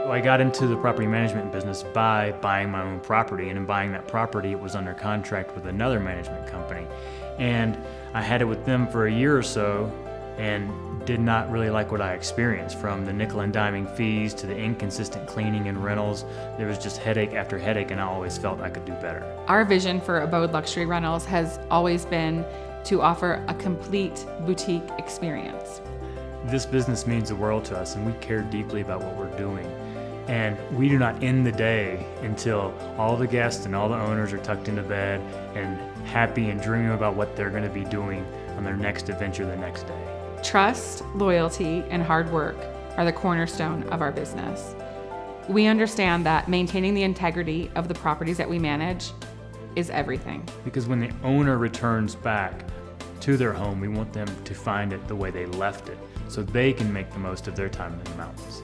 So I got into the property management business by buying my own property, and in buying that property, it was under contract with another management company. And I had it with them for a year or so and did not really like what I experienced. From the nickel and diming fees to the inconsistent cleaning and rentals, there was just headache after headache, and I always felt I could do better. Our vision for Abode Luxury Rentals has always been to offer a complete boutique experience. This business means the world to us, and we care deeply about what we're doing. And we do not end the day until all the guests and all the owners are tucked into bed and happy and dreaming about what they're going to be doing on their next adventure the next day. Trust, loyalty, and hard work are the cornerstone of our business. We understand that maintaining the integrity of the properties that we manage is everything. Because when the owner returns back to their home, we want them to find it the way they left it, so they can make the most of their time in the mountains.